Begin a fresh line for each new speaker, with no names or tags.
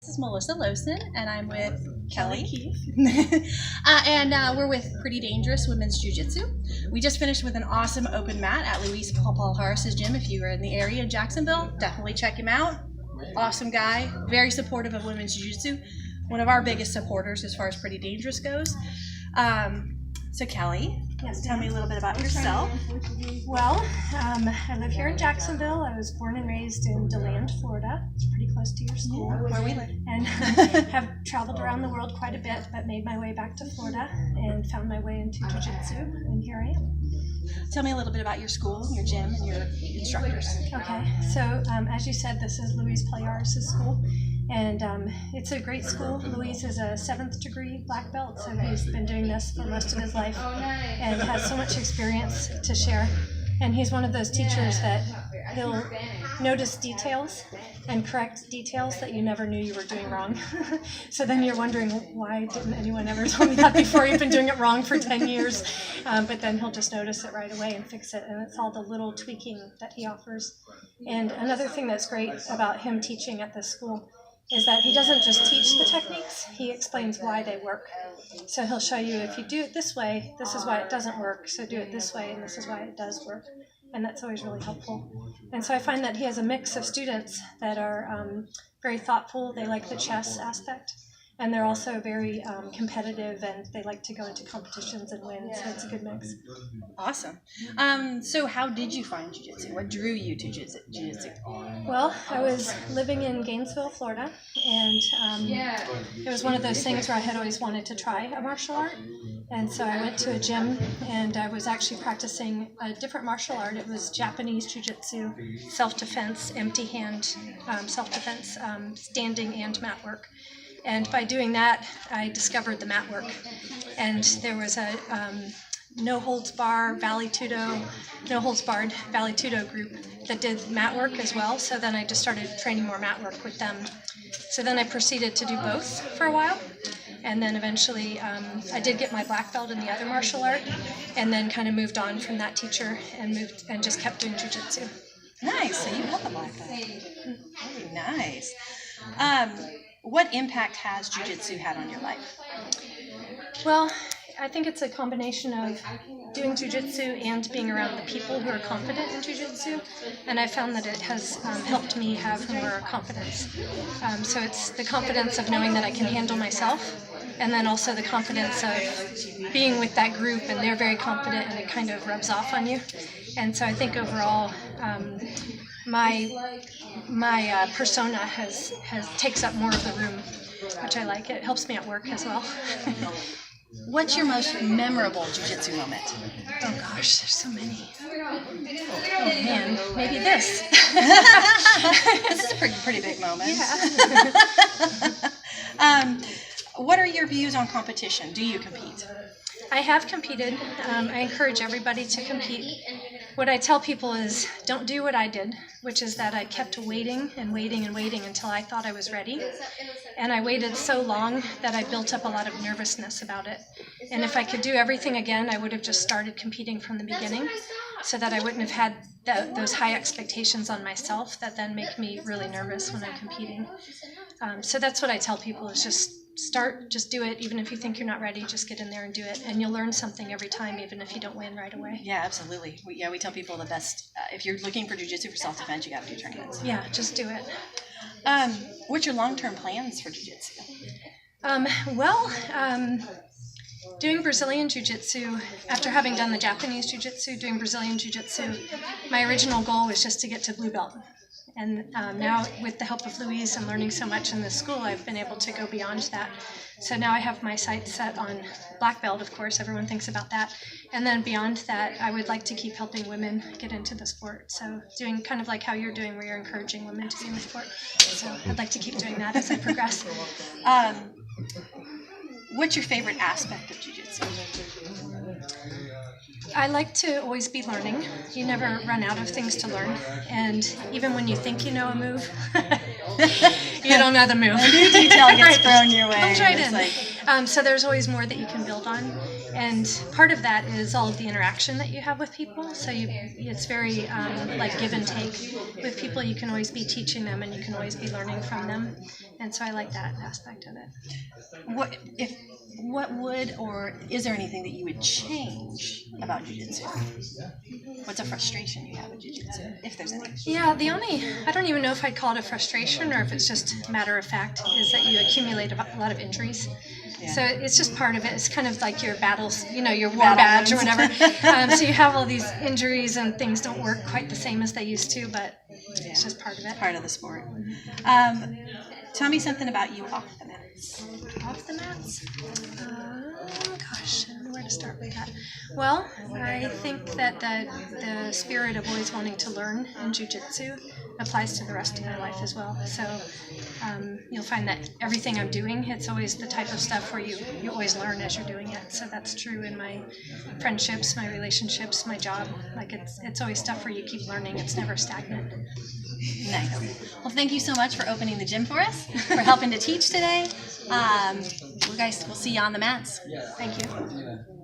This is Melissa Lowson, and I'm with Kelly
Keefe.
and we're with Pretty Dangerous Women's Jiu Jitsu. We just finished with an awesome open mat at Luis Paul Harris's gym. If you are in the area in Jacksonville, definitely check him out. Awesome guy, very supportive of women's jiu jitsu. One of our biggest supporters as far as Pretty Dangerous goes. So Kelly,
Yes,
tell me a little bit about yourself.
Well, I live here in Jacksonville. I was born and raised in DeLand, Florida. It's pretty close to your school.
Where we live.
And have traveled around the world quite a bit, but made my way back to Florida and found my way into Jiu Jitsu, and here I am.
Tell me a little bit about your school, your gym, and your instructors.
Okay, so as you said, this is Luis Paul Harris's school. And it's a great school. Luis is a 7th degree black belt, so he's been doing this for most of his life and has so much experience to share. And he's one of those teachers that he'll notice details and correct details that you never knew you were doing wrong. So then you're wondering, why didn't anyone ever tell me that before? You've been doing it wrong for 10 years. But then he'll just notice it right away and fix it. And it's all the little tweaking that he offers. And another thing that's great about him teaching at this school is that he doesn't just teach the techniques, he explains why they work. So he'll show you, if you do it this way, this is why it doesn't work, so do it this way, and this is why it does work. And that's always really helpful. And so I find that he has a mix of students that are very thoughtful, they like the chess aspect, and they're also very competitive, and they like to go into competitions and win, so it's a good mix.
Awesome. So how did you find jiu-jitsu? What drew you to jiu-jitsu?
Well, I was living in Gainesville, Florida, and it was one of those things where I had always wanted to try a martial art. And so I went to a gym, and I was actually practicing a different martial art. It was Japanese jiu-jitsu, self-defense, empty hand self-defense, standing and mat work. And by doing that, I discovered the mat work. And there was a no holds barred Valley Tudo group that did mat work as well. So then I just started training more mat work with them. So then I proceeded to do both for a while. And then eventually I did get my black belt in the other martial art, and then kind of moved on from that teacher and just kept doing jiu-jitsu.
Nice. So you have a black belt. Very nice. What impact has jiu-jitsu had on your life?
Well, I think it's a combination of doing jiu-jitsu and being around the people who are confident in jiu-jitsu, and I found that it has helped me have more confidence. So it's the confidence of knowing that I can handle myself, and then also the confidence of being with that group, and they're very confident, and it kind of rubs off on you. And so I think overall, my persona takes up more of the room, which I like. It helps me at work as well.
What's your most memorable jiu-jitsu moment?
Oh gosh, there's so many. Oh man, maybe this.
This is a pretty big moment.
Yeah.
What are your views on competition? Do you compete?
I have competed. I encourage everybody to compete. What I tell people is, don't do what I did, which is that I kept waiting and waiting and waiting until I thought I was ready. And I waited so long that I built up a lot of nervousness about it. And if I could do everything again, I would have just started competing from the beginning, so that I wouldn't have had those high expectations on myself that then make me really nervous when I'm competing. So that's what I tell people, is just start, just do it. Even if you think you're not ready, just get in there and do it. And you'll learn something every time, even if you don't win right away.
Yeah, absolutely. We tell people the best, if you're looking for jiu-jitsu for self-defense, you got to do tournaments.
Yeah, just do it.
What's your long-term plans for jiu-jitsu?
Doing Brazilian Jiu-Jitsu, after having done the Japanese Jiu-Jitsu, doing Brazilian Jiu-Jitsu, my original goal was just to get to blue belt. And now, with the help of Luis and learning so much in this school, I've been able to go beyond that. So now I have my sights set on black belt, of course, everyone thinks about that. And then beyond that, I would like to keep helping women get into the sport. So doing kind of like how you're doing, where you're encouraging women to be in the sport. So I'd like to keep doing that as I progress.
What's your favorite aspect of jiu-jitsu?
I like to always be learning. You never run out of things to learn. And even when you think you know a move, you don't know the move.
A new detail gets thrown your way.
Comes right in. So there's always more that you can build on. And part of that is all of the interaction that you have with people. So it's very like give and take with people. You can always be teaching them, and you can always be learning from them. And so I like that aspect of it.
What would, or is there anything that you would change about Jiu Jitsu? What's a frustration you have with Jiu Jitsu, if there's any?
Yeah, I don't even know if I'd call it a frustration or if it's just matter of fact, is that you accumulate a lot of injuries.
Yeah.
So it's just part of it. It's kind of like your battles, your war
Battle
badge or
wounds.
whatever. So you have all these injuries and things don't work quite the same as they used to, but it's just part of it.
Part of the sport. Tell me something about you off the mats.
Off the mats? Gosh, I don't know where to start with that. Well, I think that the spirit of always wanting to learn in Jiu Jitsu applies to the rest of my life as well. So you'll find that everything I'm doing, it's always the type of stuff where you always learn as you're doing it. So that's true in my friendships, my relationships, my job. Like it's always stuff where you keep learning. It's never stagnant.
Nice. Well, thank you so much for opening the gym for us, for helping to teach today. We'll see you on the mats.
Thank you.